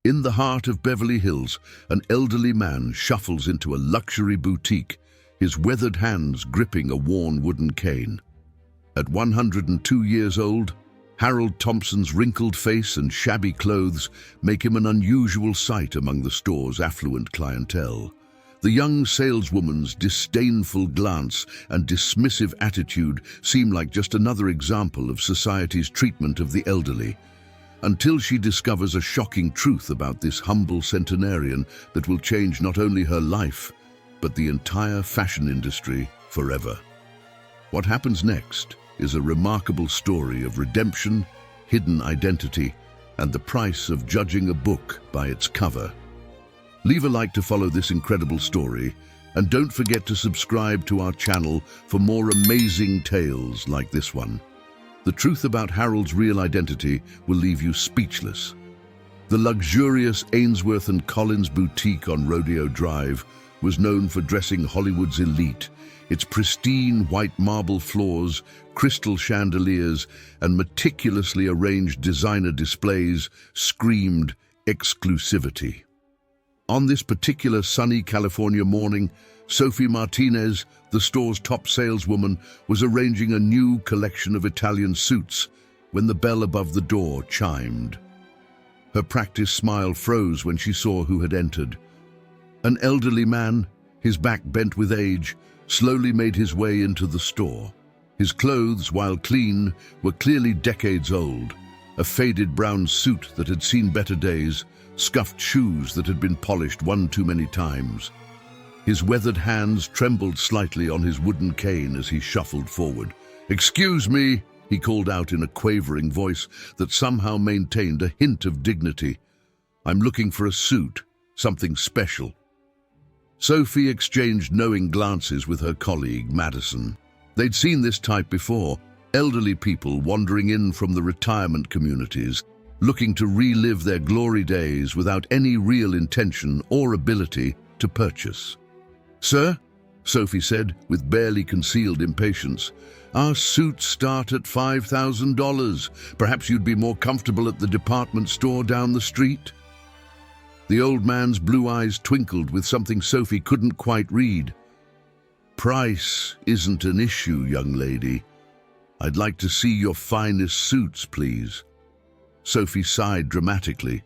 In the heart of Beverly Hills, an elderly man shuffles into a luxury boutique, his weathered hands gripping a worn wooden cane. At 102 years old, Harold Thompson's wrinkled face and shabby clothes make him an unusual sight among the store's affluent clientele. The young saleswoman's disdainful glance and dismissive attitude seem like just another example of society's treatment of the elderly, until she discovers a shocking truth about this humble centenarian that will change not only her life, but the entire fashion industry forever. What happens next is a remarkable story of redemption, hidden identity, and the price of judging a book by its cover. Leave a like to follow this incredible story, and don't forget to subscribe to our channel for more amazing tales like this one. The truth about Harold's real identity will leave you speechless. The luxurious Ainsworth & Collins boutique on Rodeo Drive was known for dressing Hollywood's elite. Its pristine white marble floors, crystal chandeliers, and meticulously arranged designer displays screamed exclusivity. On this particular sunny California morning, Sophie Martinez, the store's top saleswoman, was arranging a new collection of Italian suits when the bell above the door chimed. Her practiced smile froze when she saw who had entered. An elderly man, his back bent with age, slowly made his way into the store. His clothes, while clean, were clearly decades old. A faded brown suit that had seen better days, scuffed shoes that had been polished one too many times. His weathered hands trembled slightly on his wooden cane as he shuffled forward. "Excuse me," he called out in a quavering voice that somehow maintained a hint of dignity. "I'm looking for a suit, something special." Sophie exchanged knowing glances with her colleague, Madison. They'd seen this type before, elderly people wandering in from the retirement communities, looking to relive their glory days without any real intention or ability to purchase. "Sir," Sophie said with barely concealed impatience, "our suits start at $5,000. Perhaps you'd be more comfortable at the department store down the street?" The old man's blue eyes twinkled with something Sophie couldn't quite read. "Price isn't an issue, young lady. I'd like to see your finest suits, please." Sophie sighed dramatically.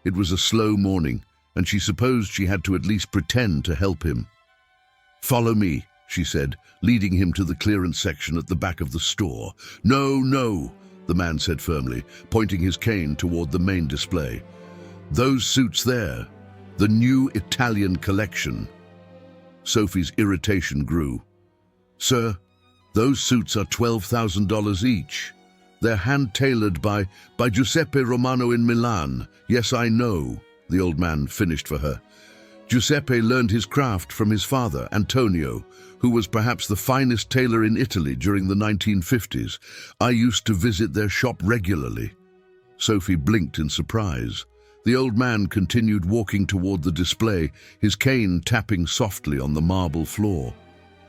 It was a slow morning, and she supposed she had to at least pretend to help him. "Follow me," she said, leading him to the clearance section at the back of the store. "No, no," the man said firmly, pointing his cane toward the main display. "Those suits there, the new Italian collection." Sophie's irritation grew. "Sir, those suits are $12,000 each. They're hand-tailored by Giuseppe Romano in Milan." "Yes, I know," the old man finished for her. "Giuseppe learned his craft from his father, Antonio, who was perhaps the finest tailor in Italy during the 1950s. I used to visit their shop regularly." Sophie blinked in surprise. The old man continued walking toward the display, his cane tapping softly on the marble floor.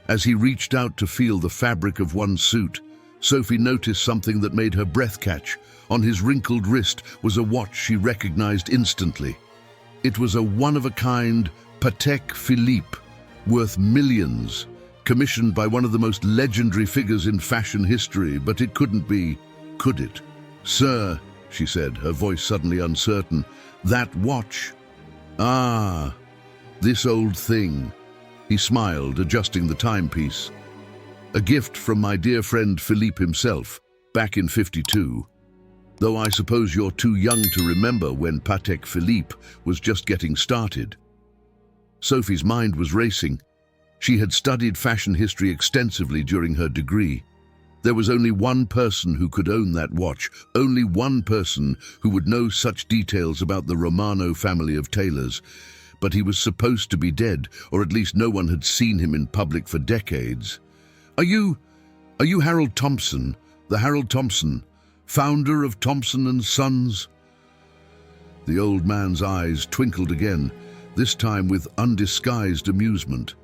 As he reached out to feel the fabric of one suit, Sophie noticed something that made her breath catch. On his wrinkled wrist was a watch she recognized instantly. It was a one-of-a-kind Patek Philippe, worth millions, commissioned by one of the most legendary figures in fashion history, but it couldn't be, could it? "Sir," she said, her voice suddenly uncertain, "that watch?" "Ah, this old thing." He smiled, adjusting the timepiece. "A gift from my dear friend Philippe himself, back in '52. Though I suppose you're too young to remember when Patek Philippe was just getting started." Sophie's mind was racing. She had studied fashion history extensively during her degree. There was only one person who could own that watch, only one person who would know such details about the Romano family of tailors. But he was supposed to be dead, or at least no one had seen him in public for decades. Are you Harold Thompson, the Harold Thompson, founder of Thompson & Sons?" The old man's eyes twinkled again, this time with undisguised amusement.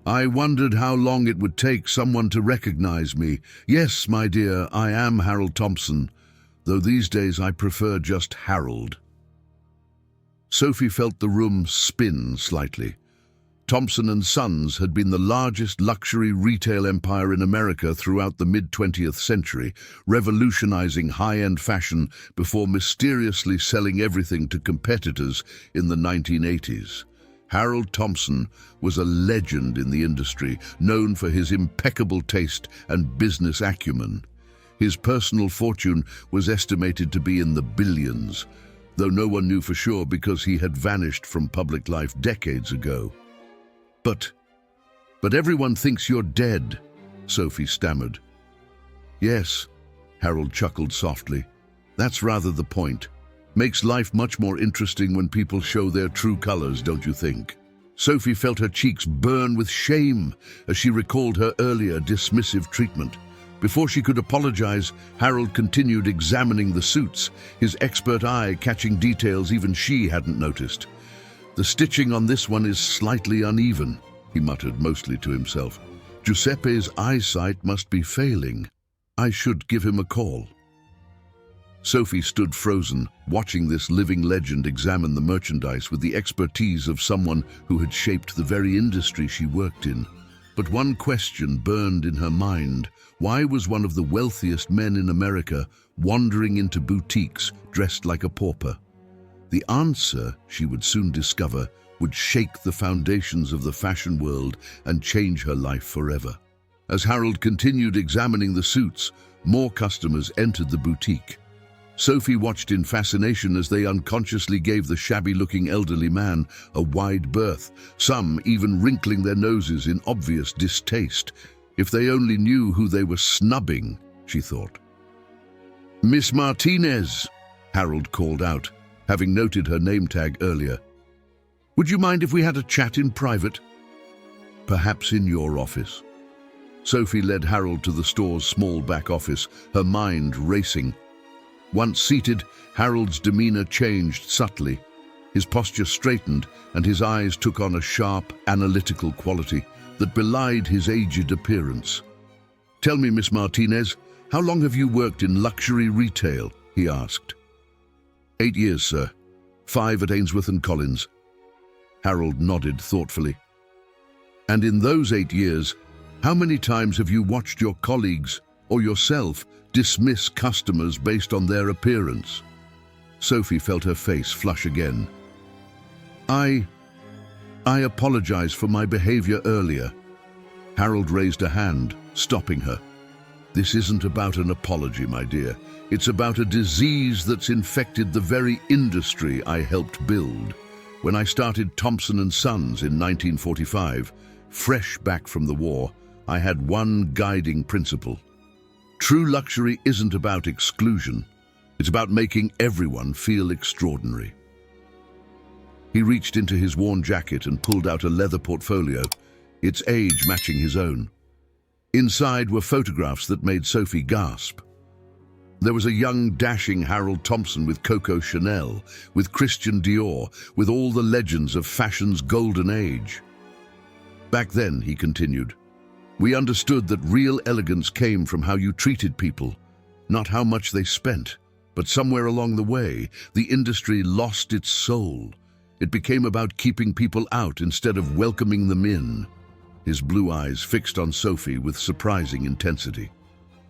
"I wondered how long it would take someone to recognize me. Yes, my dear, I am Harold Thompson, though these days I prefer just Harold." Sophie felt the room spin slightly. Thompson and Sons had been the largest luxury retail empire in America throughout the mid-20th century, revolutionizing high-end fashion before mysteriously selling everything to competitors in the 1980s. Harold Thompson was a legend in the industry, known for his impeccable taste and business acumen. His personal fortune was estimated to be in the billions, though no one knew for sure because he had vanished from public life decades ago. But everyone thinks you're dead, Sophie stammered. Yes, Harold chuckled softly. That's rather the point. Makes life much more interesting when people show their true colors, don't you think? Sophie felt her cheeks burn with shame as she recalled her earlier dismissive treatment. Before she could apologize, Harold continued examining the suits, his expert eye catching details even she hadn't noticed. The stitching on this one is slightly uneven, he muttered, mostly to himself. Giuseppe's eyesight must be failing. I should give him a call. Sophie stood frozen, watching this living legend examine the merchandise with the expertise of someone who had shaped the very industry she worked in. But one question burned in her mind. Why was one of the wealthiest men in America wandering into boutiques dressed like a pauper? The answer, she would soon discover, would shake the foundations of the fashion world and change her life forever. As Harold continued examining the suits, more customers entered the boutique. Sophie watched in fascination as they unconsciously gave the shabby-looking elderly man a wide berth, some even wrinkling their noses in obvious distaste. If they only knew who they were snubbing, she thought. Miss Martinez, Harold called out, having noted her name tag earlier. Would you mind if we had a chat in private? Perhaps in your office. Sophie led Harold to the store's small back office, her mind racing. Once seated, Harold's demeanor changed subtly. His posture straightened, and his eyes took on a sharp, analytical quality that belied his aged appearance. Tell me, Miss Martinez, how long have you worked in luxury retail? He asked. 8 years, sir. 5 at Ainsworth & Collins. Harold nodded thoughtfully. And in those 8 years, how many times have you watched your colleagues or yourself dismiss customers based on their appearance? Sophie felt her face flush again. I apologize for my behavior earlier. Harold raised a hand, stopping her. This isn't about an apology, my dear. It's about a disease that's infected the very industry I helped build. When I started Thompson & Sons in 1945, fresh back from the war, I had one guiding principle. True luxury isn't about exclusion. It's about making everyone feel extraordinary. He reached into his worn jacket and pulled out a leather portfolio, its age matching his own. Inside were photographs that made Sophie gasp. There was a young, dashing Harold Thompson with Coco Chanel, with Christian Dior, with all the legends of fashion's golden age. Back then, he continued, we understood that real elegance came from how you treated people, not how much they spent. But somewhere along the way, the industry lost its soul. It became about keeping people out instead of welcoming them in. His blue eyes fixed on Sophie with surprising intensity.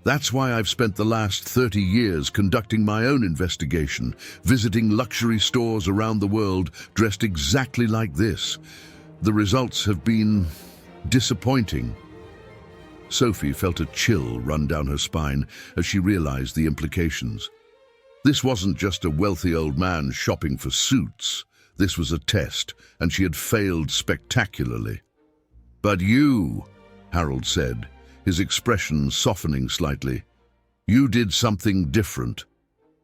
That's why I've spent the last 30 years conducting my own investigation, visiting luxury stores around the world dressed exactly like this. The results have been disappointing. Sophie felt a chill run down her spine as she realized the implications. This wasn't just a wealthy old man shopping for suits. This was a test, and she had failed spectacularly. But you, Harold said, his expression softening slightly, you did something different.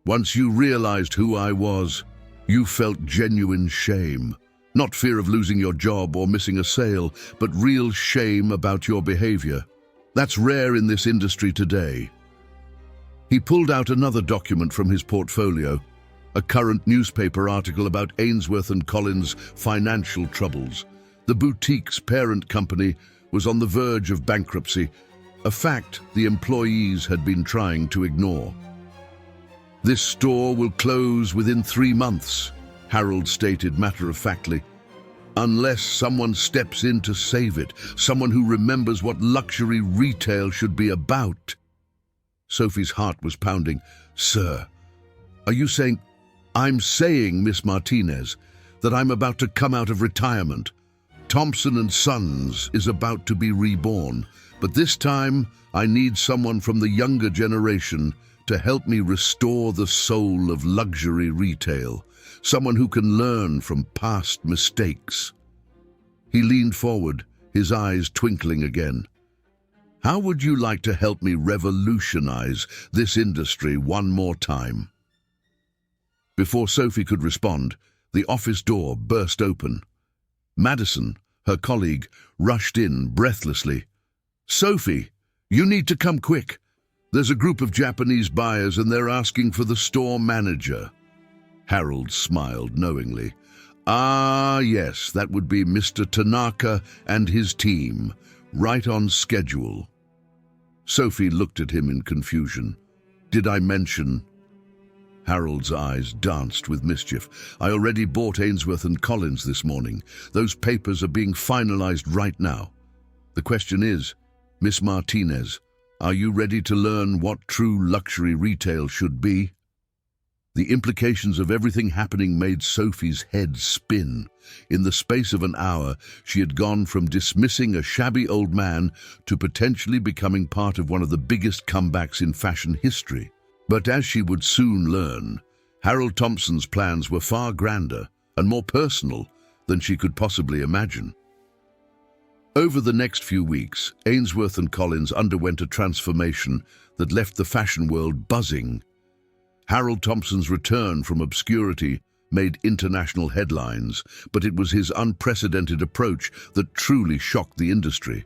Once you realized who I was, you felt genuine shame. Not fear of losing your job or missing a sale, but real shame about your behavior. That's rare in this industry today. He pulled out another document from his portfolio, a current newspaper article about Ainsworth & Collins' financial troubles. The boutique's parent company was on the verge of bankruptcy, a fact the employees had been trying to ignore. This store will close within 3 months, Harold stated matter-of-factly. "Unless someone steps in to save it, someone who remembers what luxury retail should be about." Sophie's heart was pounding. "Sir, are you saying—" "I'm saying, Miss Martinez, that I'm about to come out of retirement. Thompson & Sons is about to be reborn, but this time I need someone from the younger generation to help me restore the soul of luxury retail, someone who can learn from past mistakes." He leaned forward, his eyes twinkling again. "How would you like to help me revolutionize this industry one more time?" Before Sophie could respond, the office door burst open. Madison, her colleague, rushed in breathlessly. "Sophie, you need to come quick. There's a group of Japanese buyers and they're asking for the store manager." Harold smiled knowingly. "Ah, yes, that would be Mr. Tanaka and his team, right on schedule." Sophie looked at him in confusion. "Did I mention—" Harold's eyes danced with mischief. "I already bought Ainsworth and Collins this morning. Those papers are being finalized right now. The question is, Miss Martinez, are you ready to learn what true luxury retail should be?" The implications of everything happening made Sophie's head spin. In the space of an hour, she had gone from dismissing a shabby old man to potentially becoming part of one of the biggest comebacks in fashion history. But as she would soon learn, Harold Thompson's plans were far grander and more personal than she could possibly imagine. Over the next few weeks, Ainsworth and Collins underwent a transformation that left the fashion world buzzing. Harold Thompson's return from obscurity made international headlines, but it was his unprecedented approach that truly shocked the industry.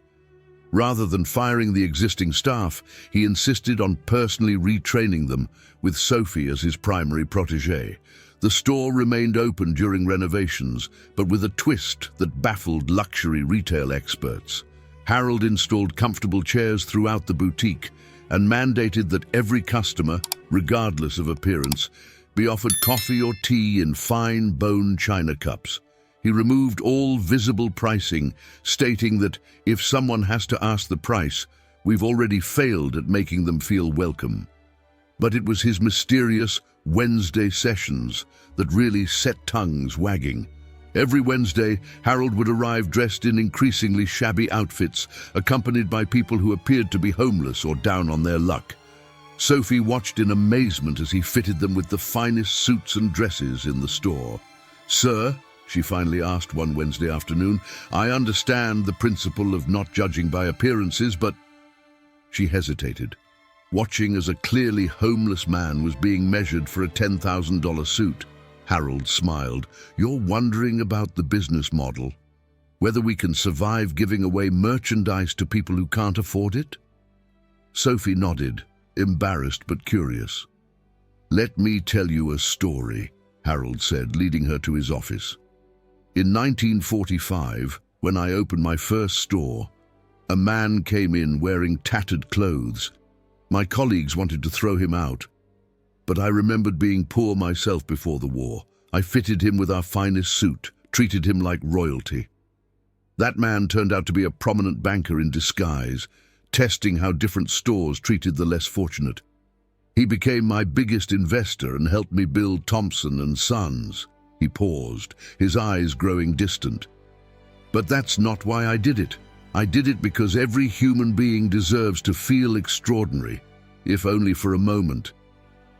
Rather than firing the existing staff, he insisted on personally retraining them, with Sophie as his primary protégé. The store remained open during renovations, but with a twist that baffled luxury retail experts. Harold installed comfortable chairs throughout the boutique and mandated that every customer, regardless of appearance, be offered coffee or tea in fine bone china cups. He removed all visible pricing, stating that if someone has to ask the price, we've already failed at making them feel welcome. But it was his mysterious Wednesday sessions that really set tongues wagging. Every Wednesday, Harold would arrive dressed in increasingly shabby outfits, accompanied by people who appeared to be homeless or down on their luck. Sophie watched in amazement as he fitted them with the finest suits and dresses in the store. "Sir," she finally asked one Wednesday afternoon, "I understand the principle of not judging by appearances, but—" She hesitated, watching as a clearly homeless man was being measured for a $10,000 suit. Harold smiled. "You're wondering about the business model? Whether we can survive giving away merchandise to people who can't afford it?" Sophie nodded, embarrassed but curious. "Let me tell you a story," Harold said, leading her to his office. "In 1945, when I opened my first store, a man came in wearing tattered clothes. My colleagues wanted to throw him out, but I remembered being poor myself before the war. I fitted him with our finest suit, treated him like royalty. That man turned out to be a prominent banker in disguise, testing how different stores treated the less fortunate. He became my biggest investor and helped me build Thompson & Sons." He paused, his eyes growing distant. "But that's not why I did it. I did it because every human being deserves to feel extraordinary, if only for a moment.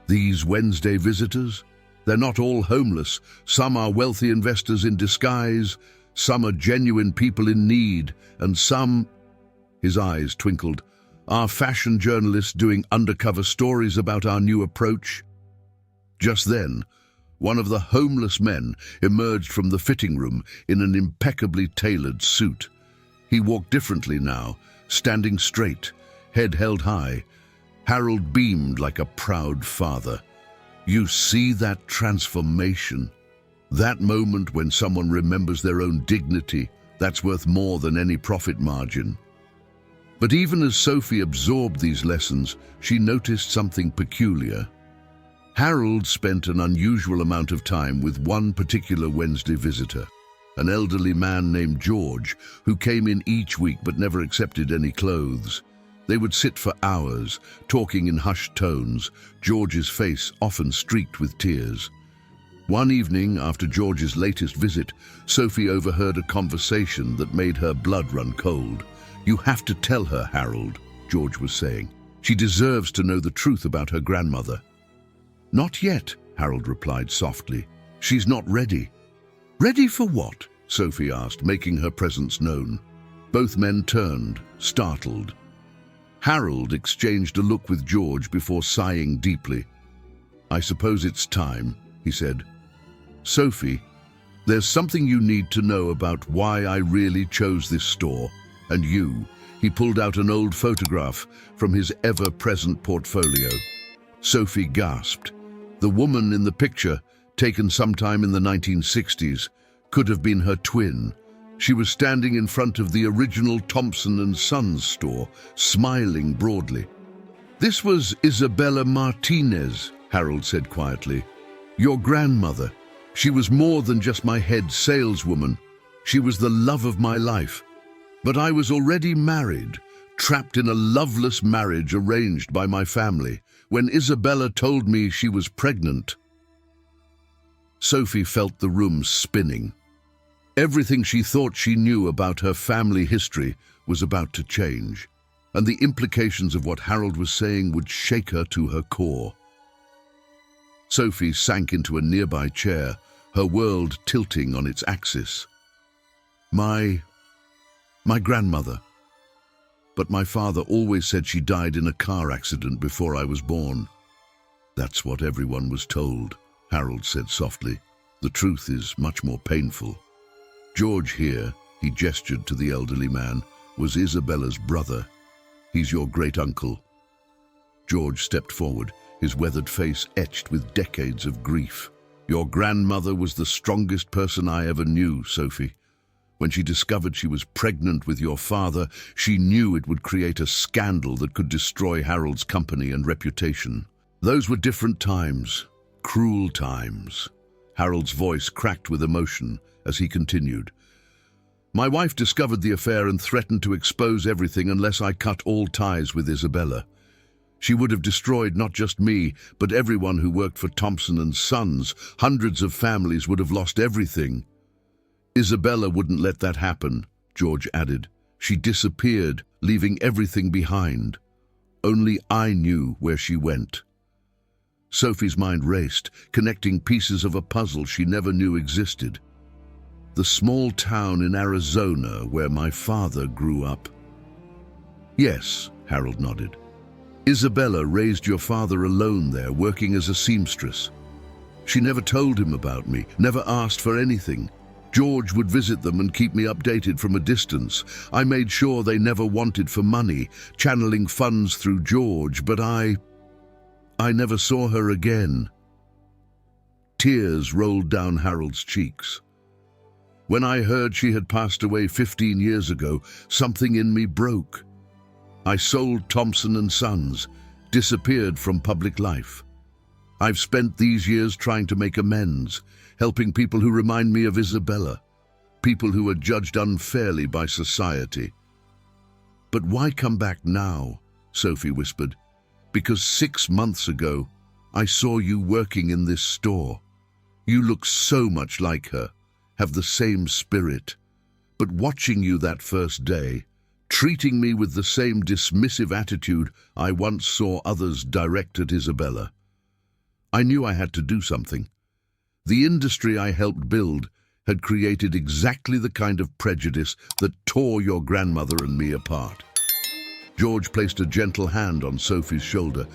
These Wednesday visitors, they're not all homeless. Some are wealthy investors in disguise, some are genuine people in need, and some—" His eyes twinkled. "Are fashion journalists doing undercover stories about our new approach?" Just then, one of the homeless men emerged from the fitting room in an impeccably tailored suit. He walked differently now, standing straight, head held high. Harold beamed like a proud father. "You see that transformation? That moment when someone remembers their own dignity, that's worth more than any profit margin." But even as Sophie absorbed these lessons, she noticed something peculiar. Harold spent an unusual amount of time with one particular Wednesday visitor, an elderly man named George, who came in each week but never accepted any clothes. They would sit for hours, talking in hushed tones, George's face often streaked with tears. One evening, after George's latest visit, Sophie overheard a conversation that made her blood run cold. "You have to tell her, Harold," George was saying. "She deserves to know the truth about her grandmother." "Not yet," Harold replied softly. "She's not ready." "Ready for what?" Sophie asked, making her presence known. Both men turned, startled. Harold exchanged a look with George before sighing deeply. "I suppose it's time," he said. "Sophie, there's something you need to know about why I really chose this store, and you." He pulled out an old photograph from his ever-present portfolio. Sophie gasped. The woman in the picture, taken sometime in the 1960s, could have been her twin. She was standing in front of the original Thompson & Sons store, smiling broadly. "This was Isabella Martinez," Harold said quietly. "Your grandmother. She was more than just my head saleswoman. She was the love of my life. But I was already married, trapped in a loveless marriage arranged by my family, when Isabella told me she was pregnant." Sophie felt the room spinning. Everything she thought she knew about her family history was about to change, and the implications of what Harold was saying would shake her to her core. Sophie sank into a nearby chair, her world tilting on its axis. My grandmother. But my father always said she died in a car accident before I was born." "That's what everyone was told," Harold said softly. "The truth is much more painful. George here," he gestured to the elderly man, "was Isabella's brother. He's your great-uncle." George stepped forward, his weathered face etched with decades of grief. "Your grandmother was the strongest person I ever knew, Sophie. When she discovered she was pregnant with your father, she knew it would create a scandal that could destroy Harold's company and reputation. Those were different times, cruel times." Harold's voice cracked with emotion as he continued. "My wife discovered the affair and threatened to expose everything unless I cut all ties with Isabella. She would have destroyed not just me, but everyone who worked for Thompson & Sons. Hundreds of families would have lost everything." "Isabella wouldn't let that happen," George added. "She disappeared, leaving everything behind. Only I knew where she went." Sophie's mind raced, connecting pieces of a puzzle she never knew existed. "The small town in Arizona where my father grew up." "Yes," Harold nodded. "Isabella raised your father alone there, working as a seamstress. She never told him about me, never asked for anything. George would visit them and keep me updated from a distance. I made sure they never wanted for money, channeling funds through George, but I never saw her again." Tears rolled down Harold's cheeks. "When I heard she had passed away 15 years ago, something in me broke. I sold Thompson & Sons, disappeared from public life. I've spent these years trying to make amends, helping people who remind me of Isabella, people who are judged unfairly by society." "But why come back now?" Sophie whispered. "Because 6 months ago, I saw you working in this store. You look so much like her, have the same spirit. But watching you that first day, treating me with the same dismissive attitude I once saw others direct at Isabella, I knew I had to do something. The industry I helped build had created exactly the kind of prejudice that tore your grandmother and me apart." George placed a gentle hand on Sophie's shoulder.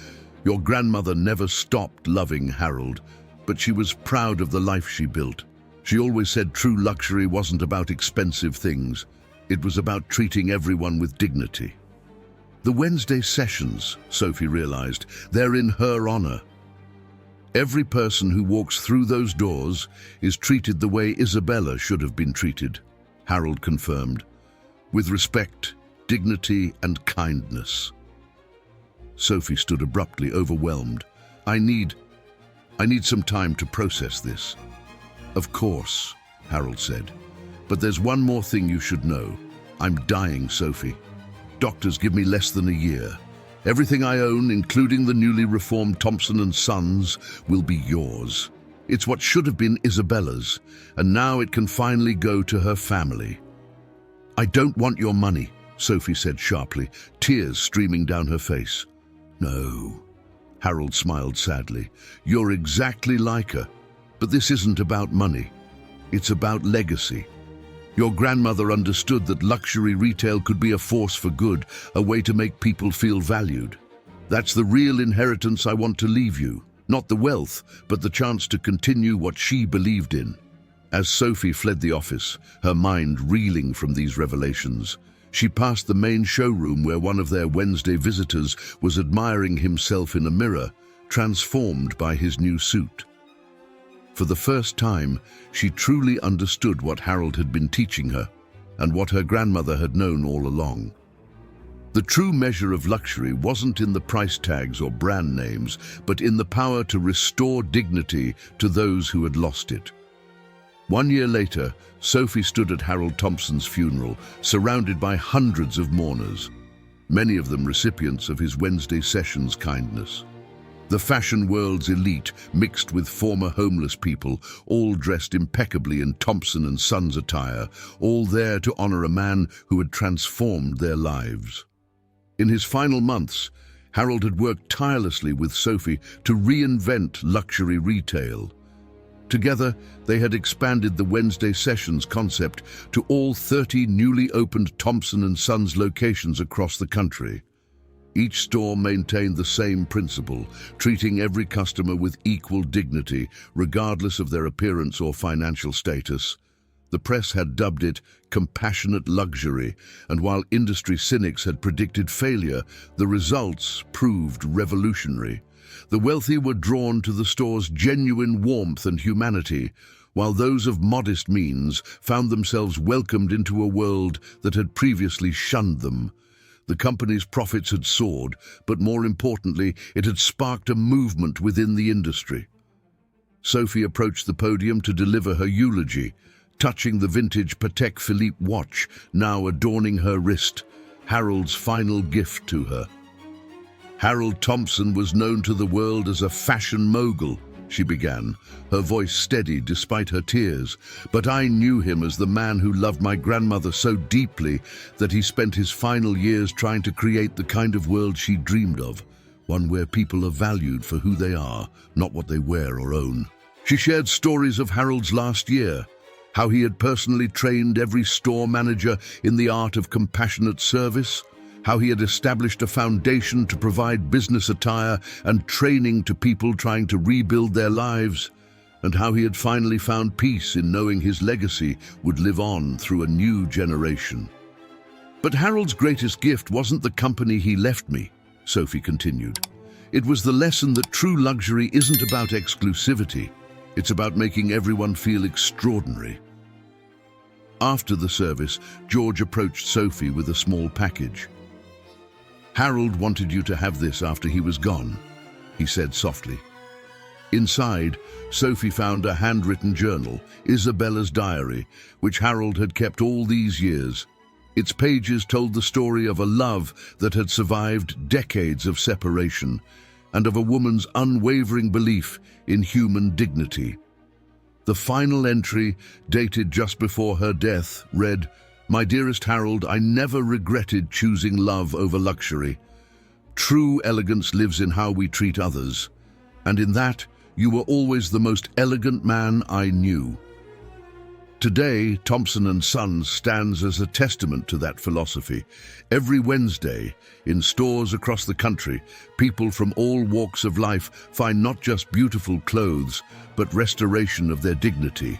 "Your grandmother never stopped loving Harold, but she was proud of the life she built. She always said true luxury wasn't about expensive things. It was about treating everyone with dignity." The Wednesday sessions, Sophie realized, they're in her honor. Every person who walks through those doors is treated the way Isabella should have been treated, Harold confirmed, with respect, dignity, and kindness. Sophie stood abruptly, overwhelmed. I need I need some time to process this. Of course, Harold said. But there's one more thing you should know. I'm dying, Sophie. Doctors give me less than a year. Everything I own, including the newly reformed Thompson & Sons, will be yours. It's what should have been Isabella's, and now it can finally go to her family. I don't want your money, Sophie said sharply, tears streaming down her face. No, Harold smiled sadly. You're exactly like her. But this isn't about money. It's about legacy. Your grandmother understood that luxury retail could be a force for good, a way to make people feel valued. That's the real inheritance I want to leave you. Not the wealth, but the chance to continue what she believed in. As Sophie fled the office, her mind reeling from these revelations, she passed the main showroom where one of their Wednesday visitors was admiring himself in a mirror, transformed by his new suit. For the first time, she truly understood what Harold had been teaching her, and what her grandmother had known all along. The true measure of luxury wasn't in the price tags or brand names, but in the power to restore dignity to those who had lost it. 1 year later, Sophie stood at Harold Thompson's funeral, surrounded by hundreds of mourners, many of them recipients of his Wednesday sessions kindness. The fashion world's elite mixed with former homeless people, all dressed impeccably in Thompson & Sons attire, all there to honor a man who had transformed their lives. In his final months, Harold had worked tirelessly with Sophie to reinvent luxury retail. Together, they had expanded the Wednesday Sessions concept to all 30 newly opened Thompson & Sons locations across the country. Each store maintained the same principle, treating every customer with equal dignity, regardless of their appearance or financial status. The press had dubbed it compassionate luxury, and while industry cynics had predicted failure, the results proved revolutionary. The wealthy were drawn to the store's genuine warmth and humanity, while those of modest means found themselves welcomed into a world that had previously shunned them. The company's profits had soared, but more importantly, it had sparked a movement within the industry. Sophie approached the podium to deliver her eulogy, touching the vintage Patek Philippe watch now adorning her wrist, Harold's final gift to her. Harold Thompson was known to the world as a fashion mogul, she began, her voice steady despite her tears. But I knew him as the man who loved my grandmother so deeply that he spent his final years trying to create the kind of world she dreamed of, one where people are valued for who they are, not what they wear or own. She shared stories of Harold's last year, how he had personally trained every store manager in the art of compassionate service, how he had established a foundation to provide business attire and training to people trying to rebuild their lives, and how he had finally found peace in knowing his legacy would live on through a new generation. But Harold's greatest gift wasn't the company he left me, Sophie continued. It was the lesson that true luxury isn't about exclusivity. It's about making everyone feel extraordinary. After the service, George approached Sophie with a small package. Harold wanted you to have this after he was gone, he said softly. Inside, Sophie found a handwritten journal, Isabella's diary, which Harold had kept all these years. Its pages told the story of a love that had survived decades of separation, and of a woman's unwavering belief in human dignity. The final entry, dated just before her death, read, "My dearest Harold, I never regretted choosing love over luxury. True elegance lives in how we treat others, and in that, you were always the most elegant man I knew." Today, Thompson & Sons stands as a testament to that philosophy. Every Wednesday, in stores across the country, people from all walks of life find not just beautiful clothes, but restoration of their dignity.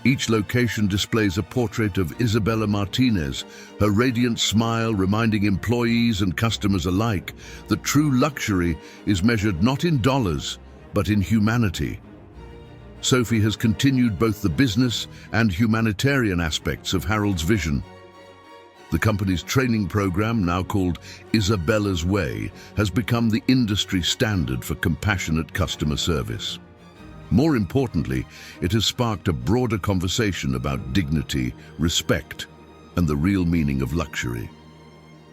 Each location displays a portrait of Isabella Martinez, her radiant smile reminding employees and customers alike that true luxury is measured not in dollars, but in humanity. Sophie has continued both the business and humanitarian aspects of Harold's vision. The company's training program, now called Isabella's Way, has become the industry standard for compassionate customer service. More importantly, it has sparked a broader conversation about dignity, respect, and the real meaning of luxury.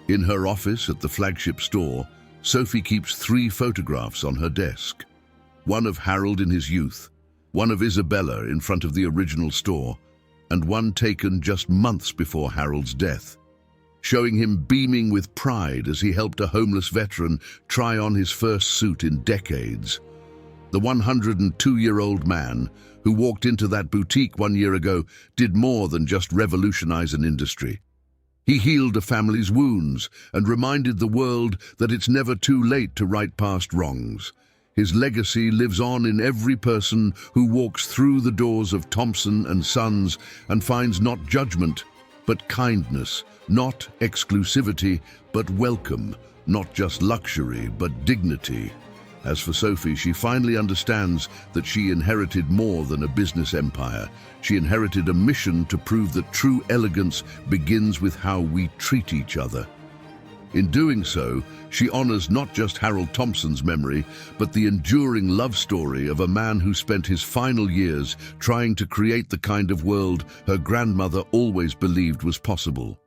In her office at the flagship store, Sophie keeps 3 photographs on her desk. One of Harold in his youth, one of Isabella in front of the original store, and one taken just months before Harold's death, showing him beaming with pride as he helped a homeless veteran try on his first suit in decades. The 102-year-old man who walked into that boutique 1 year ago did more than just revolutionize an industry. He healed a family's wounds and reminded the world that it's never too late to right past wrongs. His legacy lives on in every person who walks through the doors of Thompson & Sons and finds not judgment, but kindness, not exclusivity, but welcome, not just luxury, but dignity. As for Sophie, she finally understands that she inherited more than a business empire. She inherited a mission to prove that true elegance begins with how we treat each other. In doing so, she honors not just Harold Thompson's memory, but the enduring love story of a man who spent his final years trying to create the kind of world her grandmother always believed was possible.